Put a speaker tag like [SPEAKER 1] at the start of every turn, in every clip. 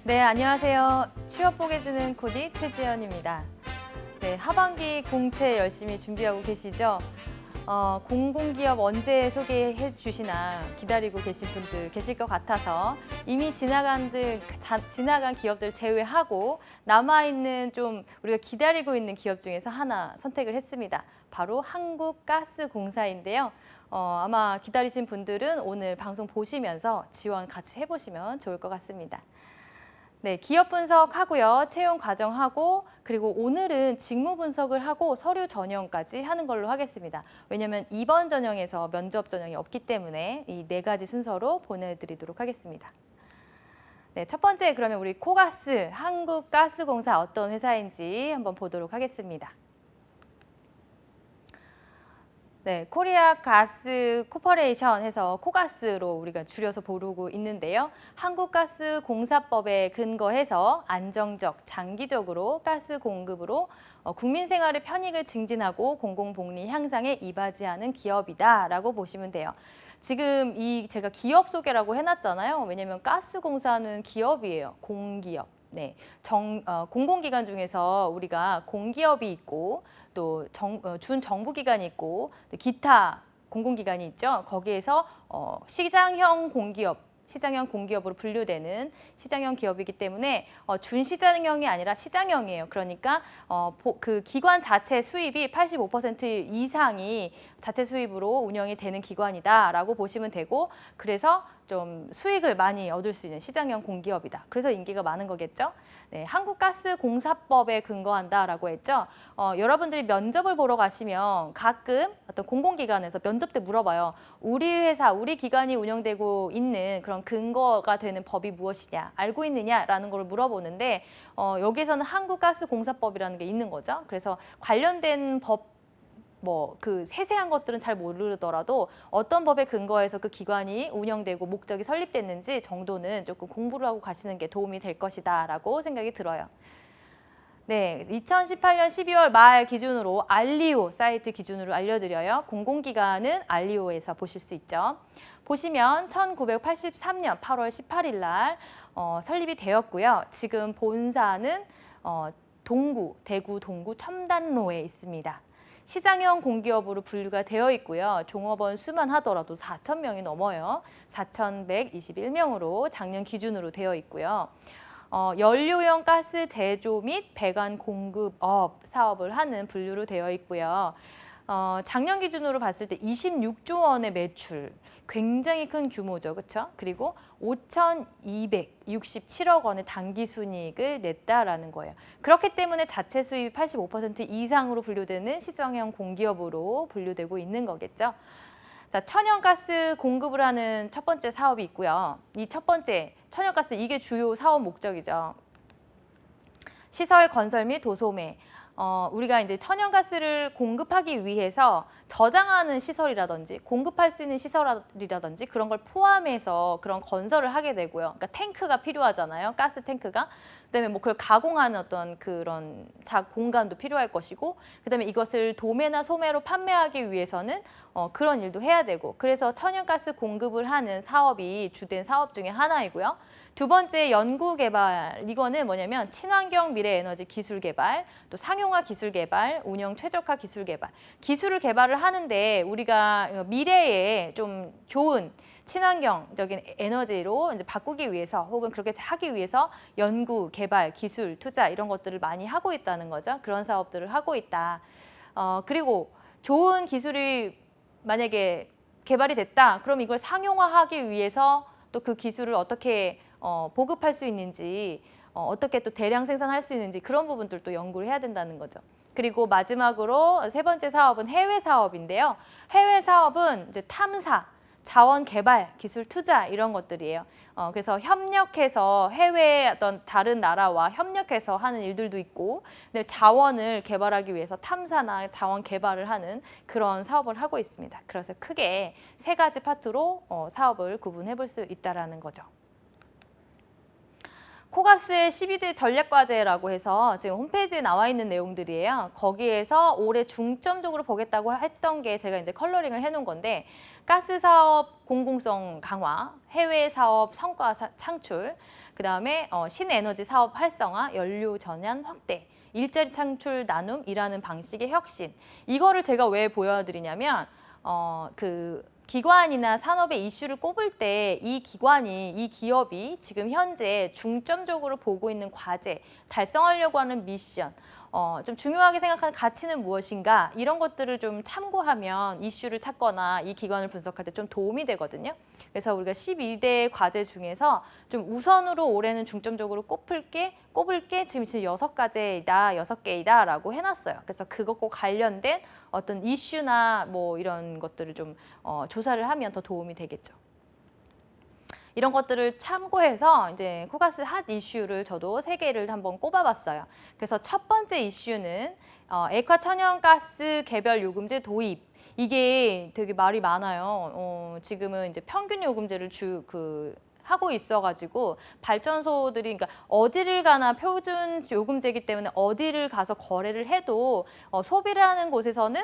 [SPEAKER 1] 네, 안녕하세요. 취업 보게 주는 코디 최지연입니다. 네, 하반기 공채 열심히 준비하고 계시죠? 공공기업 언제 소개해 주시나 기다리고 계신 분들 계실 것 같아서 이미 지나간 기업들 제외하고 남아있는 좀 우리가 기다리고 있는 기업 중에서 하나 선택을 했습니다. 바로 한국가스공사인데요. 아마 기다리신 분들은 오늘 방송 보시면서 지원 같이 해보시면 좋을 것 같습니다. 네, 기업 분석하고요. 채용 과정하고 그리고 오늘은 직무 분석을 하고 서류 전형까지 하는 걸로 하겠습니다. 왜냐하면 이번 전형에서 면접 전형이 없기 때문에 이 네 가지 순서로 보내드리도록 하겠습니다. 네, 첫 번째 그러면 우리 코가스, 한국가스공사 어떤 회사인지 한번 보도록 하겠습니다. 네, 코리아 가스 코퍼레이션 해서 코가스로 우리가 줄여서 부르고 있는데요. 한국가스공사법에 근거해서 안정적, 장기적으로 가스 공급으로 국민 생활의 편익을 증진하고 공공복리 향상에 이바지하는 기업이다라고 보시면 돼요. 지금 제가 기업 소개라고 해놨잖아요. 왜냐하면 가스공사는 기업이에요. 공기업. 네, 공공기관 중에서 우리가 공기업이 있고 또 준정부기관이 있고 또 기타 공공기관이 있죠. 거기에서 시장형 공기업으로 분류되는 시장형 기업이기 때문에 준시장형이 아니라 시장형이에요. 그러니까 그 기관 자체 수입이 85% 이상이 자체 수입으로 운영이 되는 기관이다라고 보시면 되고 그래서 좀 수익을 많이 얻을 수 있는 시장형 공기업이다. 그래서 인기가 많은 거겠죠. 네, 한국가스공사법에 근거한다라고 했죠. 여러분들이 면접을 보러 가시면 가끔 어떤 공공기관에서 면접 때 물어봐요. 우리 회사, 우리 기관이 운영되고 있는 그런 근거가 되는 법이 무엇이냐, 알고 있느냐라는 걸 물어보는데 여기서는 한국가스공사법이라는 게 있는 거죠. 그래서 관련된 법 그 세세한 것들은 잘 모르더라도 어떤 법에 근거해서 그 기관이 운영되고 목적이 설립됐는지 정도는 조금 공부를 하고 가시는 게 도움이 될 것이다라고 생각이 들어요. 네, 2018년 12월 말 기준으로 알리오 사이트 기준으로 알려드려요. 공공기관은 알리오에서 보실 수 있죠. 보시면 1983년 8월 18일 날 설립이 되었고요. 지금 본사는 대구 동구 첨단로에 있습니다. 시장형 공기업으로 분류가 되어 있고요. 종업원 수만 하더라도 4,000명이 넘어요. 4,121명으로 작년 기준으로 되어 있고요. 연료용 가스 제조 및 배관 공급업 사업을 하는 분류로 되어 있고요. 작년 기준으로 봤을 때 26조 원의 매출, 굉장히 큰 규모죠, 그렇죠? 그리고 5,267억 원의 당기순이익을 냈다라는 거예요. 그렇기 때문에 자체 수입 85% 이상으로 분류되는 시장형 공기업으로 분류되고 있는 거겠죠. 자, 천연가스 공급을 하는 첫 번째 사업이 있고요. 이 첫 번째 천연가스 이게 주요 사업 목적이죠. 시설 건설 및 도소매. 우리가 이제 천연가스를 공급하기 위해서 저장하는 시설이라든지 공급할 수 있는 시설이라든지 그런 걸 포함해서 그런 건설을 하게 되고요. 그러니까 탱크가 필요하잖아요. 가스 탱크가. 그다음에 뭐 그걸 가공하는 어떤 그런 공간도 필요할 것이고 그다음에 이것을 도매나 소매로 판매하기 위해서는 그런 일도 해야 되고 그래서 천연가스 공급을 하는 사업이 주된 사업 중에 하나이고요. 두 번째 연구개발, 이거는 뭐냐면 친환경 미래에너지 기술 개발, 또 상용화 기술 개발, 운영 최적화 기술 개발. 기술을 개발을 하는데 우리가 미래에 좀 좋은 친환경적인 에너지로 이제 바꾸기 위해서 혹은 그렇게 하기 위해서 연구, 개발, 기술, 투자 이런 것들을 많이 하고 있다는 거죠. 그런 사업들을 하고 있다. 그리고 좋은 기술이 만약에 개발이 됐다. 그럼 이걸 상용화하기 위해서 또 그 기술을 어떻게 보급할 수 있는지 어떻게 또 대량 생산할 수 있는지 그런 부분들도 연구를 해야 된다는 거죠. 그리고 마지막으로 세 번째 사업은 해외 사업인데요. 해외 사업은 이제 탐사, 자원 개발, 기술 투자 이런 것들이에요. 그래서 협력해서 해외 어떤 다른 나라와 협력해서 하는 일들도 있고 근데 자원을 개발하기 위해서 탐사나 자원 개발을 하는 그런 사업을 하고 있습니다. 그래서 크게 세 가지 파트로 사업을 구분해 볼 수 있다는 거죠. 코가스의 12대 전략과제라고 해서 지금 홈페이지에 나와 있는 내용들이에요. 거기에서 올해 중점적으로 보겠다고 했던 게 제가 이제 컬러링을 해놓은 건데 가스 사업 공공성 강화, 해외 사업 성과 창출, 그다음에 신에너지 사업 활성화, 연료 전환 확대, 일자리 창출 나눔, 일하는 방식의 혁신. 이거를 제가 왜 보여드리냐면 그 기관이나 산업의 이슈를 꼽을 때 이 기관이, 이 기업이 지금 현재 중점적으로 보고 있는 과제, 달성하려고 하는 미션, 좀 중요하게 생각하는 가치는 무엇인가 이런 것들을 좀 참고하면 이슈를 찾거나 이 기관을 분석할 때 좀 도움이 되거든요. 그래서 우리가 12대 과제 중에서 좀 우선으로 올해는 중점적으로 꼽을 게 지금 6가지이다, 6개이다라고 해놨어요. 그래서 그것과 관련된 어떤 이슈나 뭐 이런 것들을 좀 조사를 하면 더 도움이 되겠죠. 이런 것들을 참고해서 이제 코가스 핫 이슈를 저도 3개를 한번 꼽아봤어요. 그래서 첫 번째 이슈는 액화 천연가스 개별 요금제 도입. 이게 되게 말이 많아요. 지금은 이제 평균 요금제를 하고 있어가지고 발전소들이 그러니까 어디를 가나 표준 요금제이기 때문에 어디를 가서 거래를 해도 소비를 하는 곳에서는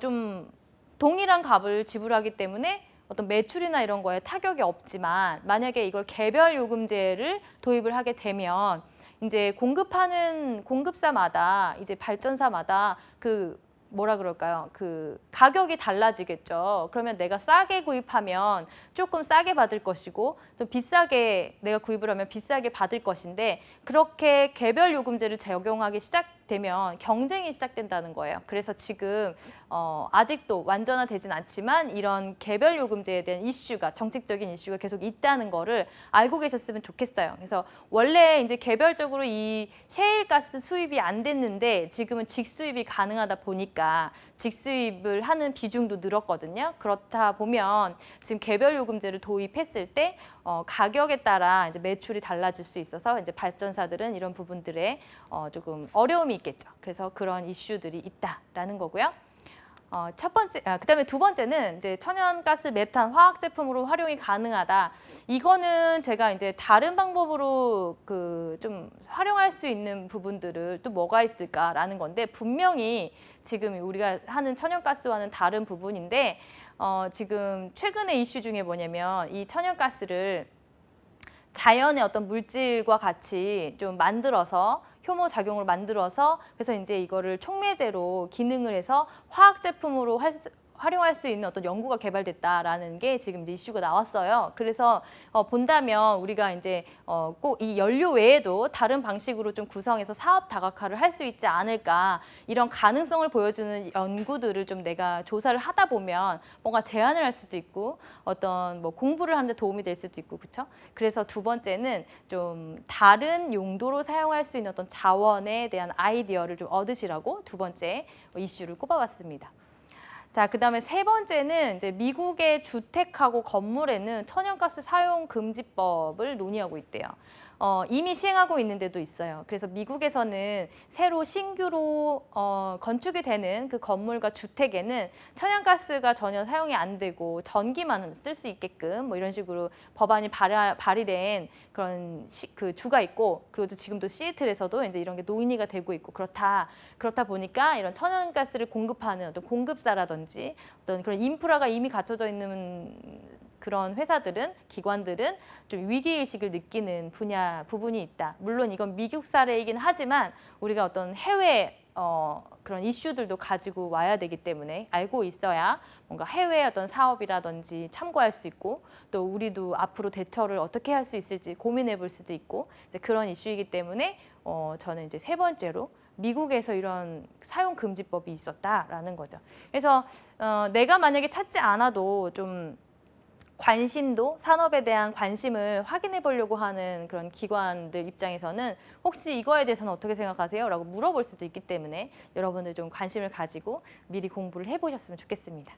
[SPEAKER 1] 좀 동일한 값을 지불하기 때문에 어떤 매출이나 이런 거에 타격이 없지만 만약에 이걸 개별 요금제를 도입을 하게 되면 이제 공급하는 공급사마다 이제 발전사마다 그 뭐라 그럴까요? 그 가격이 달라지겠죠. 그러면 내가 싸게 구입하면 조금 싸게 받을 것이고 또 비싸게 내가 구입을 하면 비싸게 받을 것인데 그렇게 개별 요금제를 적용하기 시작되면 경쟁이 시작된다는 거예요. 그래서 지금 아직도 완전화되진 않지만 이런 개별 요금제에 대한 이슈가 정책적인 이슈가 계속 있다는 거를 알고 계셨으면 좋겠어요. 그래서 원래 이제 개별적으로 이 셰일가스 수입이 안 됐는데 지금은 직수입이 가능하다 보니까 직수입을 하는 비중도 늘었거든요. 그렇다 보면 지금 개별 요금제를 도입했을 때 가격에 따라 이제 매출이 달라질 수 있어서 이제 발전사들은 이런 부분들에 조금 어려움이 있겠죠. 그래서 그런 이슈들이 있다라는 거고요. 첫 번째, 그다음에 두 번째는 이제 천연가스 메탄 화학 제품으로 활용이 가능하다. 이거는 제가 이제 다른 방법으로 좀 활용할 수 있는 부분들을 또 뭐가 있을까라는 건데 분명히 지금 우리가 하는 천연가스와는 다른 부분인데 지금 최근에 이슈 중에 뭐냐면 이 천연가스를 자연의 어떤 물질과 같이 좀 만들어서 효모작용을 만들어서 그래서 이제 이거를 촉매제로 기능을 해서 화학 제품으로 활용할 수 있는 어떤 연구가 개발됐다라는 게 지금 이제 이슈가 나왔어요. 그래서 본다면 우리가 이제 꼭 이 연료 외에도 다른 방식으로 좀 구성해서 사업 다각화를 할 수 있지 않을까 이런 가능성을 보여주는 연구들을 좀 내가 조사를 하다 보면 뭔가 제안을 할 수도 있고 어떤 뭐 공부를 하는데 도움이 될 수도 있고 그렇죠? 그래서 두 번째는 좀 다른 용도로 사용할 수 있는 어떤 자원에 대한 아이디어를 좀 얻으시라고 두 번째 이슈를 꼽아봤습니다. 자, 그다음에 세 번째는 이제 미국의 주택하고 건물에는 천연가스 사용 금지법을 논의하고 있대요. 이미 시행하고 있는 데도 있어요. 그래서 미국에서는 새로 신규로 건축이 되는 그 건물과 주택에는 천연가스가 전혀 사용이 안 되고 전기만 쓸 수 있게끔 뭐 이런 식으로 법안이 발의된 그런 그 주가 있고 그리고 지금도 시애틀에서도 이제 이런 게 논의가 되고 있고 그렇다 보니까 이런 천연가스를 공급하는 어떤 공급사라든지 어떤 그런 인프라가 이미 갖춰져 있는 그런 회사들은 기관들은 좀 위기의식을 느끼는 부분이 있다. 물론 이건 미국 사례이긴 하지만 우리가 어떤 해외 그런 이슈들도 가지고 와야 되기 때문에 알고 있어야 뭔가 해외 어떤 사업이라든지 참고할 수 있고 또 우리도 앞으로 대처를 어떻게 할 수 있을지 고민해 볼 수도 있고 이제 그런 이슈이기 때문에 저는 이제 세 번째로 미국에서 이런 사용 금지법이 있었다라는 거죠. 그래서 내가 만약에 찾지 않아도 좀 관심도 산업에 대한 관심을 확인해 보려고 하는 그런 기관들 입장에서는 혹시 이거에 대해서는 어떻게 생각하세요? 라고 물어볼 수도 있기 때문에 여러분들 좀 관심을 가지고 미리 공부를 해보셨으면 좋겠습니다.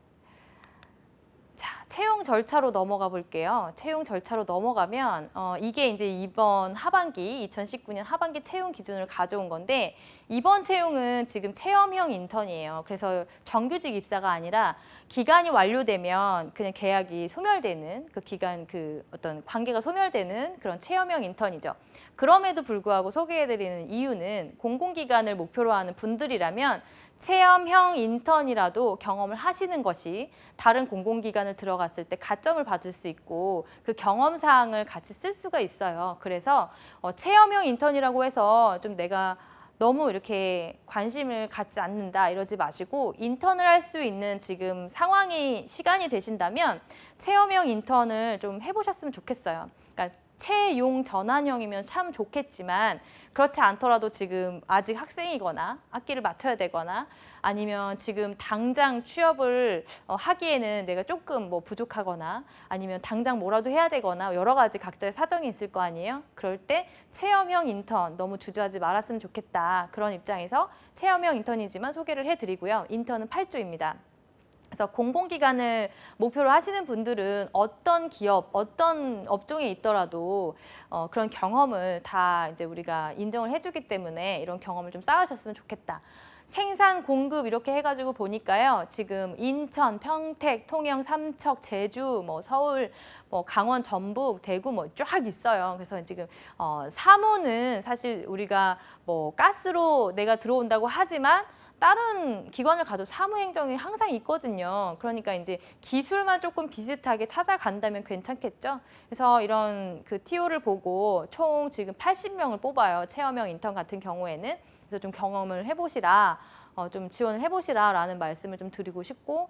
[SPEAKER 1] 자, 채용 절차로 넘어가 볼게요. 채용 절차로 넘어가면 이게 이제 이번 하반기 2019년 하반기 채용 기준을 가져온 건데 이번 채용은 지금 체험형 인턴이에요. 그래서 정규직 입사가 아니라 기간이 완료되면 그냥 계약이 소멸되는 그 기간 그 어떤 관계가 소멸되는 그런 체험형 인턴이죠. 그럼에도 불구하고 소개해드리는 이유는 공공기관을 목표로 하는 분들이라면 체험형 인턴이라도 경험을 하시는 것이 다른 공공기관을 들어갔을 때 가점을 받을 수 있고 그 경험사항을 같이 쓸 수가 있어요. 그래서 체험형 인턴이라고 해서 좀 내가 너무 이렇게 관심을 갖지 않는다 이러지 마시고 인턴을 할 수 있는 지금 상황이 시간이 되신다면 체험형 인턴을 좀 해보셨으면 좋겠어요. 그러니까 채용 전환형이면 참 좋겠지만 그렇지 않더라도 지금 아직 학생이거나 학기를 마쳐야 되거나 아니면 지금 당장 취업을 하기에는 내가 조금 뭐 부족하거나 아니면 당장 뭐라도 해야 되거나 여러 가지 각자의 사정이 있을 거 아니에요. 그럴 때 체험형 인턴 너무 주저하지 말았으면 좋겠다. 그런 입장에서 체험형 인턴이지만 소개를 해드리고요. 인턴은 8주입니다. 그래서 공공기관을 목표로 하시는 분들은 어떤 기업, 어떤 업종에 있더라도 그런 경험을 다 이제 우리가 인정을 해주기 때문에 이런 경험을 좀 쌓으셨으면 좋겠다. 생산, 공급 이렇게 해가지고 보니까요. 지금 인천, 평택, 통영, 삼척, 제주, 뭐 서울, 뭐 강원, 전북, 대구 뭐 쫙 있어요. 그래서 지금 사무는 사실 우리가 뭐 가스로 내가 들어온다고 하지만 다른 기관을 가도 사무행정이 항상 있거든요. 그러니까 이제 기술만 조금 비슷하게 찾아간다면 괜찮겠죠. 그래서 이런 그 TO를 보고 총 지금 80명을 뽑아요. 체험형 인턴 같은 경우에는. 그래서 좀 경험을 해보시라, 좀 지원을 해보시라 라는 말씀을 좀 드리고 싶고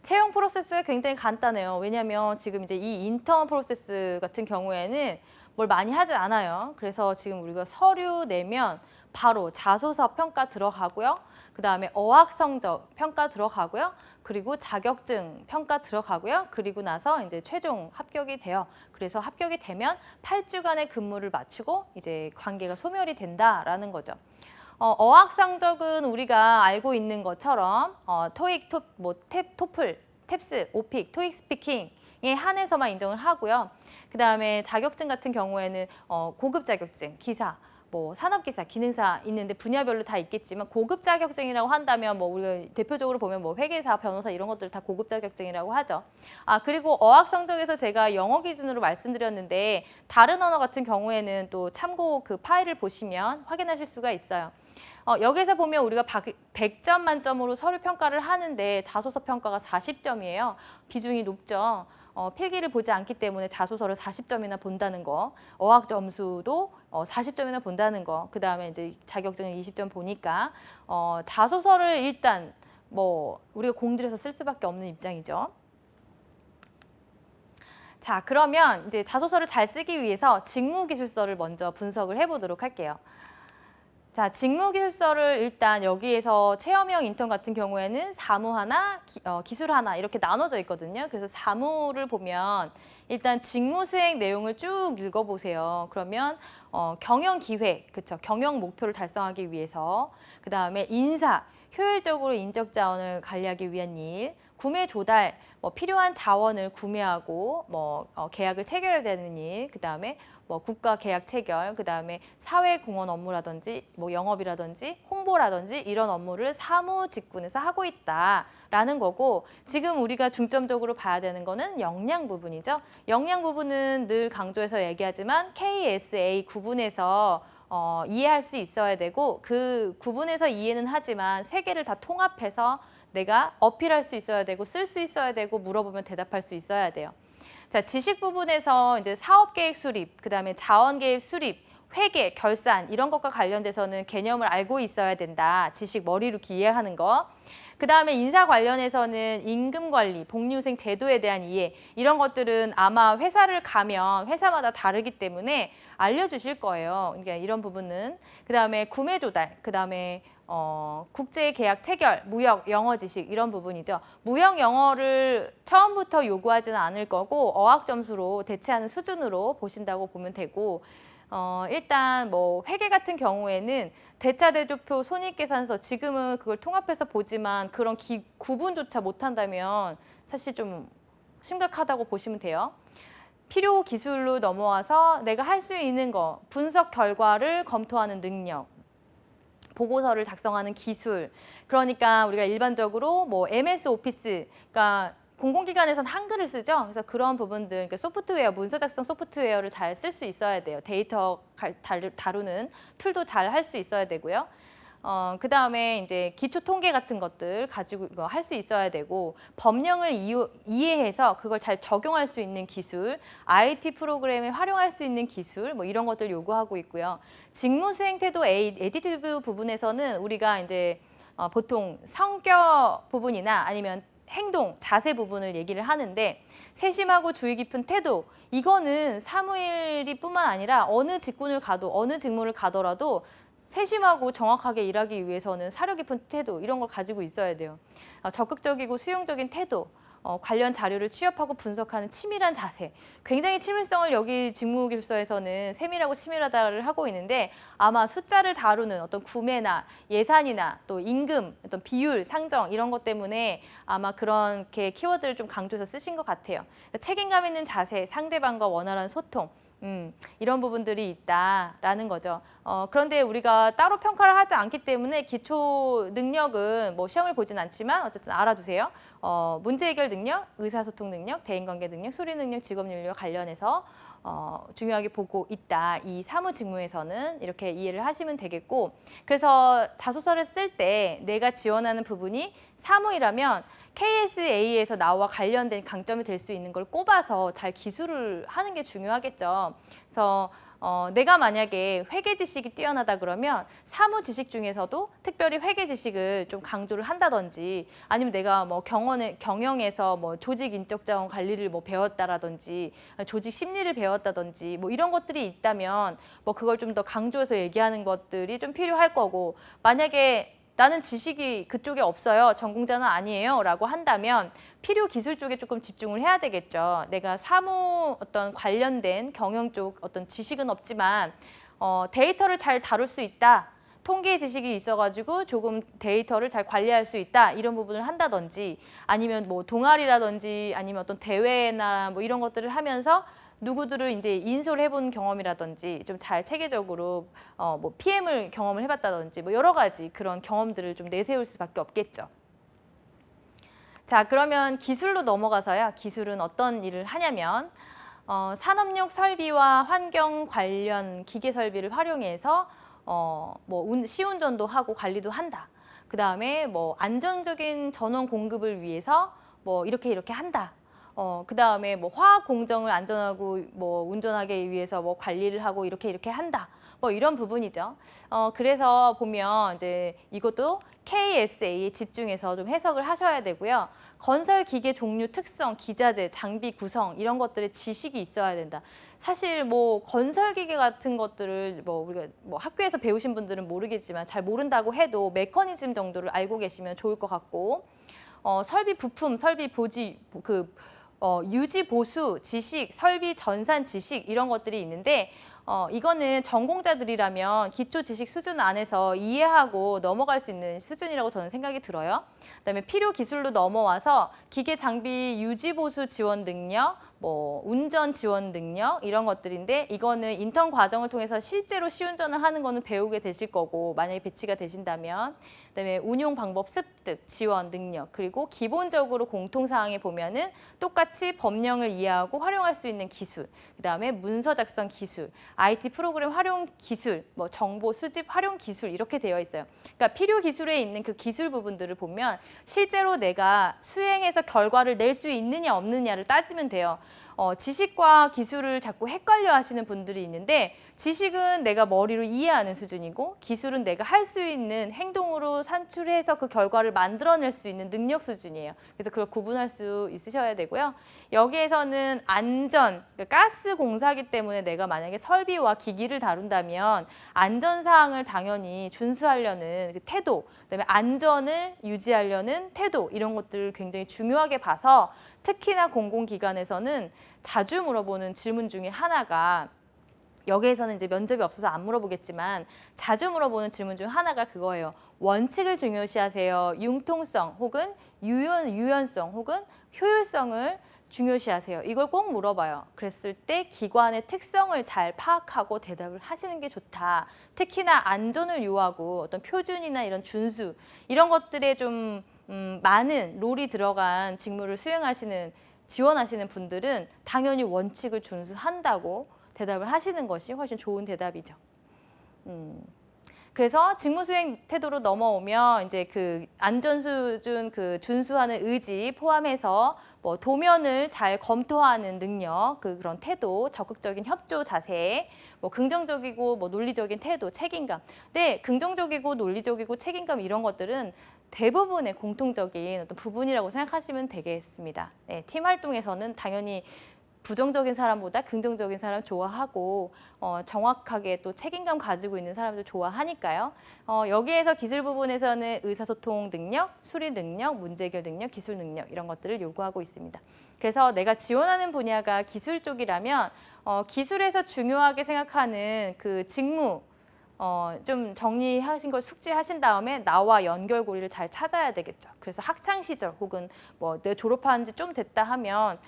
[SPEAKER 1] 채용 프로세스 굉장히 간단해요. 왜냐하면 지금 이제 이 인턴 프로세스 같은 경우에는 뭘 많이 하지 않아요. 그래서 지금 우리가 서류 내면 바로 자소서 평가 들어가고요. 그 다음에 어학 성적 평가 들어가고요. 그리고 자격증 평가 들어가고요. 그리고 나서 이제 최종 합격이 돼요. 그래서 합격이 되면 8주간의 근무를 마치고 이제 관계가 소멸이 된다라는 거죠. 어학 성적은 우리가 알고 있는 것처럼 토익, 토플, 탭스, 오픽, 토익 스피킹에 한해서만 인정을 하고요. 그 다음에 자격증 같은 경우에는 고급 자격증, 기사, 뭐 산업기사, 기능사 있는데 분야별로 다 있겠지만 고급 자격증이라고 한다면 뭐 우리가 대표적으로 보면 뭐 회계사, 변호사 이런 것들 다 고급 자격증이라고 하죠. 그리고 어학 성적에서 제가 영어 기준으로 말씀드렸는데 다른 언어 같은 경우에는 또 참고 그 파일을 보시면 확인하실 수가 있어요. 여기서 보면 우리가 100점 만점으로 서류 평가를 하는데 자소서 평가가 40점이에요. 비중이 높죠. 필기를 보지 않기 때문에 자소서를 40점이나 본다는 거, 어학 점수도 40점이나 본다는 거, 그 다음에 이제 자격증을 20점 보니까 자소서를 일단 뭐 우리가 공들여서 쓸 수밖에 없는 입장이죠. 자, 그러면 이제 자소서를 잘 쓰기 위해서 직무기술서를 먼저 분석을 해보도록 할게요. 자, 직무기술서를 일단 여기에서 체험형 인턴 같은 경우에는 사무 하나, 기술 하나 이렇게 나눠져 있거든요. 그래서 사무를 보면 일단 직무 수행 내용을 쭉 읽어보세요. 그러면 경영 기획, 그렇죠? 경영 목표를 달성하기 위해서, 그 다음에 인사, 효율적으로 인적 자원을 관리하기 위한 일, 구매 조달, 뭐 필요한 자원을 구매하고 뭐 계약을 체결해야 되는 일, 그 다음에 뭐 국가 계약 체결, 그 다음에 사회공헌 업무라든지 뭐 영업이라든지 홍보라든지 이런 업무를 사무 직군에서 하고 있다라는 거고 지금 우리가 중점적으로 봐야 되는 거는 역량 부분이죠. 역량 부분은 늘 강조해서 얘기하지만 KSA 구분해서 이해할 수 있어야 되고 그 구분해서 이해는 하지만 세 개를 다 통합해서 내가 어필할 수 있어야 되고 쓸 수 있어야 되고 물어보면 대답할 수 있어야 돼요. 자, 지식 부분에서 이제 사업계획 수립, 그 다음에 자원계획 수립, 회계, 결산 이런 것과 관련돼서는 개념을 알고 있어야 된다. 지식 머리로 이해하는 거. 그 다음에 인사 관련해서는 임금관리, 복리후생 제도에 대한 이해 이런 것들은 아마 회사를 가면 회사마다 다르기 때문에 알려주실 거예요. 그러니까 이런 부분은. 그 다음에 구매 조달, 그 다음에 국제 계약 체결, 무역, 영어 지식 이런 부분이죠. 무역 영어를 처음부터 요구하지는 않을 거고 어학 점수로 대체하는 수준으로 보신다고 보면 되고 일단 뭐 회계 같은 경우에는 대차대조표, 손익계산서 지금은 그걸 통합해서 보지만 그런 구분조차 못한다면 사실 좀 심각하다고 보시면 돼요. 필요 기술로 넘어와서 내가 할 수 있는 거, 분석 결과를 검토하는 능력, 보고서를 작성하는 기술. 그러니까 우리가 일반적으로 뭐 MS 오피스, 그러니까 공공기관에서는 한글을 쓰죠. 그래서 그런 부분들, 그러니까 소프트웨어, 문서 작성 소프트웨어를 잘 쓸 수 있어야 돼요. 데이터 다루는 툴도 잘 할 수 있어야 되고요. 그 다음에 이제 기초 통계 같은 것들 가지고 할 수 있어야 되고, 법령을 이해해서 그걸 잘 적용할 수 있는 기술, IT 프로그램에 활용할 수 있는 기술, 뭐 이런 것들 요구하고 있고요. 직무 수행 태도 에디티브 부분에서는 우리가 이제 보통 성격 부분이나 아니면 행동, 자세 부분을 얘기를 하는데, 세심하고 주의 깊은 태도, 이거는 사무일이뿐만 아니라 어느 직군을 가도, 어느 직무를 가더라도 세심하고 정확하게 일하기 위해서는 사려 깊은 태도, 이런 걸 가지고 있어야 돼요. 적극적이고 수용적인 태도, 관련 자료를 취합하고 분석하는 치밀한 자세. 굉장히 치밀성을 여기 직무기술서에서는 세밀하고 치밀하다를 하고 있는데, 아마 숫자를 다루는 어떤 구매나 예산이나 또 임금, 어떤 비율, 상정 이런 것 때문에 아마 그렇게 키워드를 좀 강조해서 쓰신 것 같아요. 책임감 있는 자세, 상대방과 원활한 소통, 이런 부분들이 있다라는 거죠. 그런데 우리가 따로 평가를 하지 않기 때문에 기초 능력은 뭐 시험을 보진 않지만 어쨌든 알아두세요. 문제 해결 능력, 의사소통 능력, 대인관계 능력, 수리 능력, 직업윤리와 관련해서 중요하게 보고 있다. 이 사무 직무에서는 이렇게 이해를 하시면 되겠고, 그래서 자소서를 쓸 때 내가 지원하는 부분이 사무이라면 KSA에서 나와 관련된 강점이 될 수 있는 걸 꼽아서 잘 기술을 하는 게 중요하겠죠. 그래서 내가 만약에 회계 지식이 뛰어나다 그러면 사무 지식 중에서도 특별히 회계 지식을 좀 강조를 한다든지, 아니면 내가 뭐 경영에서 뭐 조직 인적 자원 관리를 뭐 배웠다라든지, 조직 심리를 배웠다든지, 뭐 이런 것들이 있다면 뭐 그걸 좀 더 강조해서 얘기하는 것들이 좀 필요할 거고, 만약에 나는 지식이 그쪽에 없어요, 전공자는 아니에요 라고 한다면 필요 기술 쪽에 조금 집중을 해야 되겠죠. 내가 사무 어떤 관련된 경영 쪽 어떤 지식은 없지만 데이터를 잘 다룰 수 있다, 통계 지식이 있어가지고 조금 데이터를 잘 관리할 수 있다, 이런 부분을 한다든지, 아니면 뭐 동아리라든지 아니면 어떤 대회나 뭐 이런 것들을 하면서 누구들을 이제 인솔 해본 경험이라든지, 좀 잘 체계적으로 뭐 PM을 경험을 해봤다든지, 뭐 여러 가지 그런 경험들을 좀 내세울 수밖에 없겠죠. 자, 그러면 기술로 넘어가서요. 기술은 어떤 일을 하냐면 산업용 설비와 환경 관련 기계 설비를 활용해서 뭐 시운전도 하고 관리도 한다. 그 다음에 뭐 안정적인 전원 공급을 위해서 뭐 이렇게 한다. 그 다음에 뭐 화학 공정을 안전하고 뭐 운전하기 위해서 뭐 관리를 하고 이렇게 한다. 뭐 이런 부분이죠. 그래서 보면 이제 이것도 KSA에 집중해서 좀 해석을 하셔야 되고요. 건설 기계 종류, 특성, 기자재, 장비 구성 이런 것들의 지식이 있어야 된다. 사실 뭐 건설 기계 같은 것들을 뭐 우리가 뭐 학교에서 배우신 분들은 모르겠지만 잘 모른다고 해도 메커니즘 정도를 알고 계시면 좋을 것 같고, 설비 부품, 설비 보지 유지 보수 지식, 설비 전산 지식 이런 것들이 있는데, 이거는 전공자들이라면 기초 지식 수준 안에서 이해하고 넘어갈 수 있는 수준이라고 저는 생각이 들어요. 그다음에 필요 기술로 넘어와서 기계 장비 유지 보수 지원 능력, 뭐 운전 지원 능력 이런 것들인데, 이거는 인턴 과정을 통해서 실제로 시운전을 하는 거는 배우게 되실 거고, 만약에 배치가 되신다면. 그다음에 운용 방법 습득, 지원 능력, 그리고 기본적으로 공통사항에 보면은 똑같이 법령을 이해하고 활용할 수 있는 기술, 그다음에 문서 작성 기술, IT 프로그램 활용 기술, 뭐 정보 수집 활용 기술 이렇게 되어 있어요. 그러니까 필요 기술에 있는 그 기술 부분들을 보면 실제로 내가 수행해서 결과를 낼 수 있느냐 없느냐를 따지면 돼요. 지식과 기술을 자꾸 헷갈려 하시는 분들이 있는데, 지식은 내가 머리로 이해하는 수준이고 기술은 내가 할 수 있는 행동으로 산출해서 그 결과를 만들어낼 수 있는 능력 수준이에요. 그래서 그걸 구분할 수 있으셔야 되고요. 여기에서는 안전, 그러니까 가스 공사기 때문에 내가 만약에 설비와 기기를 다룬다면 안전사항을 당연히 준수하려는 그 태도, 그다음에 안전을 유지하려는 태도, 이런 것들을 굉장히 중요하게 봐서 특히나 공공기관에서는 자주 물어보는 질문 중에 하나가, 여기에서는 이제 면접이 없어서 안 물어보겠지만 자주 물어보는 질문 중 하나가 그거예요. 원칙을 중요시하세요? 융통성 혹은 유연성 혹은 효율성을 중요시하세요? 이걸 꼭 물어봐요. 그랬을 때 기관의 특성을 잘 파악하고 대답을 하시는 게 좋다. 특히나 안전을 요하고 어떤 표준이나 이런 준수 이런 것들에 좀 많은 롤이 들어간 직무를 수행하시는 지원하시는 분들은 당연히 원칙을 준수한다고 대답을 하시는 것이 훨씬 좋은 대답이죠. 그래서 직무 수행 태도로 넘어오면 이제 그 안전 수준 그 준수하는 의지 포함해서 뭐 도면을 잘 검토하는 능력, 그런 태도, 적극적인 협조 자세, 뭐 긍정적이고 뭐 논리적인 태도, 책임감. 근데 긍정적이고 논리적이고 책임감 이런 것들은 대부분의 공통적인 어떤 부분이라고 생각하시면 되겠습니다. 네, 팀 활동에서는 당연히 부정적인 사람보다 긍정적인 사람 좋아하고 정확하게 또 책임감 가지고 있는 사람들 좋아하니까요. 여기에서 기술 부분에서는 의사소통 능력, 수리 능력, 문제 해결 능력, 기술 능력 이런 것들을 요구하고 있습니다. 그래서 내가 지원하는 분야가 기술 쪽이라면 기술에서 중요하게 생각하는 그 직무 좀 정리하신 걸 숙지하신 다음에 나와 연결고리를 잘 찾아야 되겠죠. 그래서 학창 시절 혹은 뭐 내가 졸업한 지 좀 됐다 하면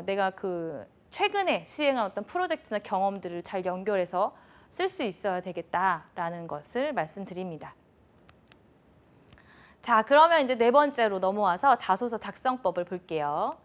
[SPEAKER 1] 내가 그 최근에 수행한 어떤 프로젝트나 경험들을 잘 연결해서 쓸 수 있어야 되겠다라는 것을 말씀드립니다. 자, 그러면 이제 네 번째로 넘어와서 자소서 작성법을 볼게요.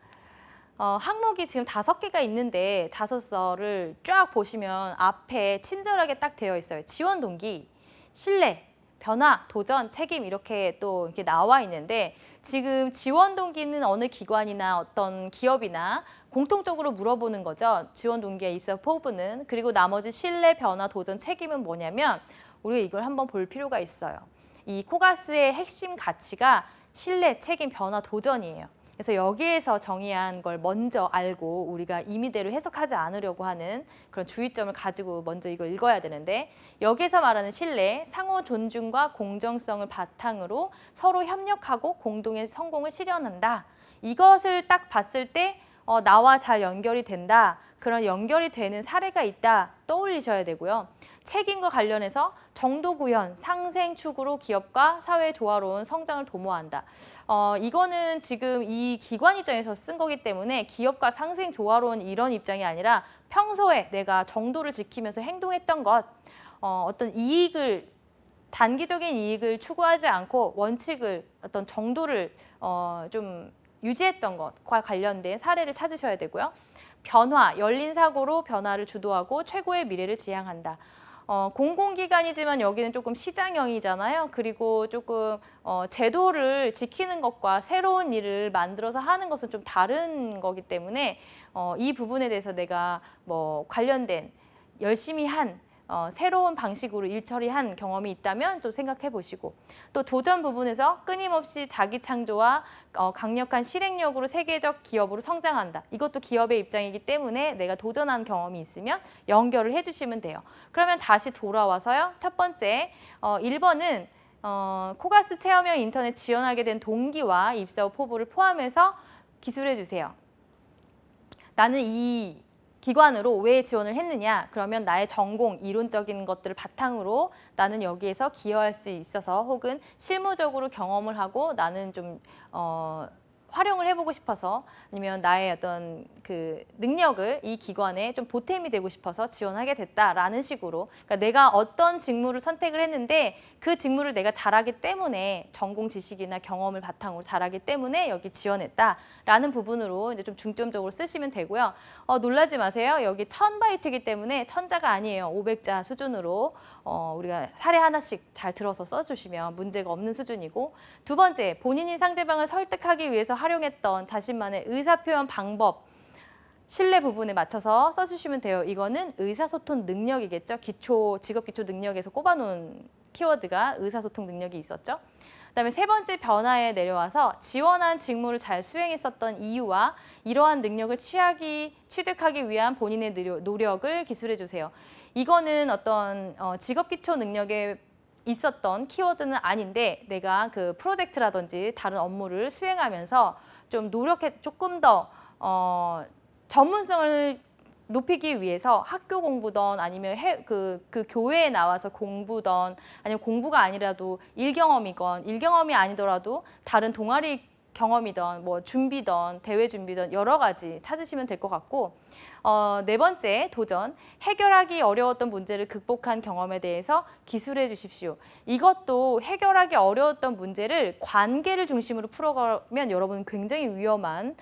[SPEAKER 1] 항목이 지금 5개가 있는데 자소서를 쫙 보시면 앞에 친절하게 딱 되어 있어요. 지원 동기, 신뢰, 변화, 도전, 책임 이렇게 또 이렇게 나와 있는데 지금 지원 동기는 어느 기관이나 어떤 기업이나 공통적으로 물어보는 거죠. 지원 동기의 입사 포부는. 그리고 나머지 신뢰, 변화, 도전, 책임은 뭐냐면 우리가 이걸 한번 볼 필요가 있어요. 이 코가스의 핵심 가치가 신뢰, 책임, 변화, 도전이에요. 그래서 여기에서 정의한 걸 먼저 알고 우리가 임의대로 해석하지 않으려고 하는 그런 주의점을 가지고 먼저 이걸 읽어야 되는데 여기서 말하는 신뢰, 상호 존중과 공정성을 바탕으로 서로 협력하고 공동의 성공을 실현한다. 이것을 딱 봤을 때 나와 잘 연결이 된다. 그런 연결이 되는 사례가 있다. 떠올리셔야 되고요. 책임과 관련해서 정도 구현, 상생 축으로 기업과 사회의 조화로운 성장을 도모한다. 이거는 지금 이 기관 입장에서 쓴 거기 때문에 기업과 상생 조화로운 이런 입장이 아니라 평소에 내가 정도를 지키면서 행동했던 것, 어떤 이익을 단기적인 이익을 추구하지 않고 원칙을 어떤 정도를 좀 유지했던 것과 관련된 사례를 찾으셔야 되고요. 변화, 열린 사고로 변화를 주도하고 최고의 미래를 지향한다. 공공기관이지만 여기는 조금 시장형이잖아요. 그리고 조금 제도를 지키는 것과 새로운 일을 만들어서 하는 것은 좀 다른 거기 때문에 이 부분에 대해서 내가 뭐 관련된 열심히 한 새로운 방식으로 일 처리한 경험이 있다면 또 생각해 보시고 또 도전 부분에서 끊임없이 자기 창조와 강력한 실행력으로 세계적 기업으로 성장한다. 이것도 기업의 입장이기 때문에 내가 도전한 경험이 있으면 연결을 해주시면 돼요. 그러면 다시 돌아와서요. 첫 번째 1번은 코가스 체험형 인턴에 지원하게 된 동기와 입사 후 포부를 포함해서 기술해 주세요. 나는 이 기관으로 왜 지원을 했느냐? 그러면 나의 전공, 이론적인 것들을 바탕으로 나는 여기에서 기여할 수 있어서 혹은 실무적으로 경험을 하고 나는 좀 활용을 해보고 싶어서 아니면 나의 어떤 그 능력을 이 기관에 좀 보탬이 되고 싶어서 지원하게 됐다라는 식으로 그러니까 내가 어떤 직무를 선택을 했는데 그 직무를 내가 잘하기 때문에 전공 지식이나 경험을 바탕으로 잘하기 때문에 여기 지원했다라는 부분으로 이제 좀 중점적으로 쓰시면 되고요. 놀라지 마세요. 여기 1000바이트이기 때문에 1000자가 아니에요. 500자 수준으로 우리가 사례 하나씩 잘 들어서 써주시면 문제가 없는 수준이고 두 번째, 본인이 상대방을 설득하기 위해서 활용했던 자신만의 의사표현 방법 신뢰 부분에 맞춰서 써주시면 돼요. 이거는 의사소통 능력이겠죠. 직업기초 능력에서 꼽아놓은 키워드가 의사소통 능력이 있었죠. 그다음에 세 번째 변화에 내려와서 지원한 직무를 잘 수행했었던 이유와 이러한 능력을 취득하기 위한 본인의 노력을 기술해 주세요. 이거는 어떤 직업기초 능력에 있었던 키워드는 아닌데 내가 그 프로젝트라든지 다른 업무를 수행하면서 좀 조금 더 전문성을 높이기 위해서 학교 공부던 아니면 그 교회에 나와서 공부던 아니면 공부가 아니라도 일경험이 아니더라도 다른 동아리 경험이든 뭐 준비든 대회 준비든 여러 가지 찾으시면 될 것 같고, 네 번째 도전, 해결하기 어려웠던 문제를 극복한 경험에 대해서 기술해 주십시오. 이것도 해결하기 어려웠던 문제를 관계를 중심으로 풀어가면 여러분 굉장히 위험한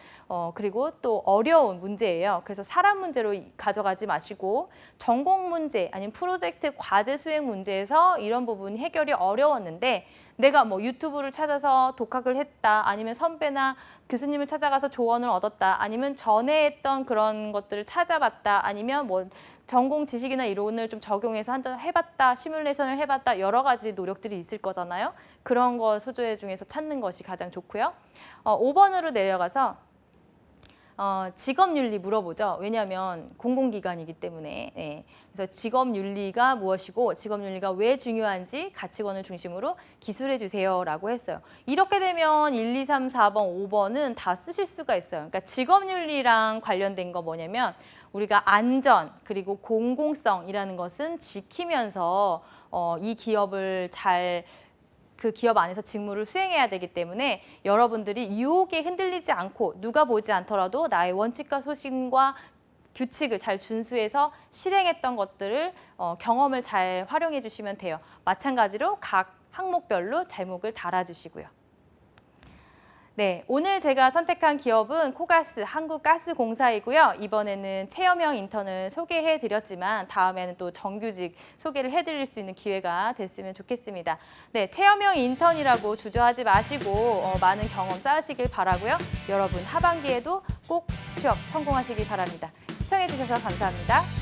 [SPEAKER 1] 그리고 또 어려운 문제예요. 그래서 사람 문제로 가져가지 마시고 전공 문제 아니면 프로젝트 과제 수행 문제에서 이런 부분 해결이 어려웠는데 내가 뭐 유튜브를 찾아서 독학을 했다, 아니면 선배나 교수님을 찾아가서 조언을 얻었다, 아니면 전에 했던 그런 것들을 찾아봤다, 아니면 뭐 전공 지식이나 이론을 좀 적용해서 한번 해봤다, 시뮬레이션을 해봤다, 여러 가지 노력들이 있을 거잖아요. 그런 거 소재 중에서 찾는 것이 가장 좋고요. 5번으로 내려가서 직업윤리 물어보죠. 왜냐하면 공공기관이기 때문에. 네. 그래서 직업윤리가 무엇이고 직업윤리가 왜 중요한지 가치관을 중심으로 기술해 주세요라고 했어요. 이렇게 되면 1, 2, 3, 4번, 5번은 다 쓰실 수가 있어요. 그러니까 직업윤리랑 관련된 거 뭐냐면 우리가 안전 그리고 공공성이라는 것은 지키면서 이 기업을 그 기업 안에서 직무를 수행해야 되기 때문에 여러분들이 유혹에 흔들리지 않고 누가 보지 않더라도 나의 원칙과 소신과 규칙을 잘 준수해서 실행했던 것들을 경험을 잘 활용해 주시면 돼요. 마찬가지로 각 항목별로 제목을 달아주시고요. 네, 오늘 제가 선택한 기업은 코가스, 한국가스공사이고요. 이번에는 체험형 인턴을 소개해드렸지만 다음에는 또 정규직 소개를 해드릴 수 있는 기회가 됐으면 좋겠습니다. 네, 체험형 인턴이라고 주저하지 마시고 많은 경험 쌓으시길 바라고요. 여러분 하반기에도 꼭 취업 성공하시길 바랍니다. 시청해주셔서 감사합니다.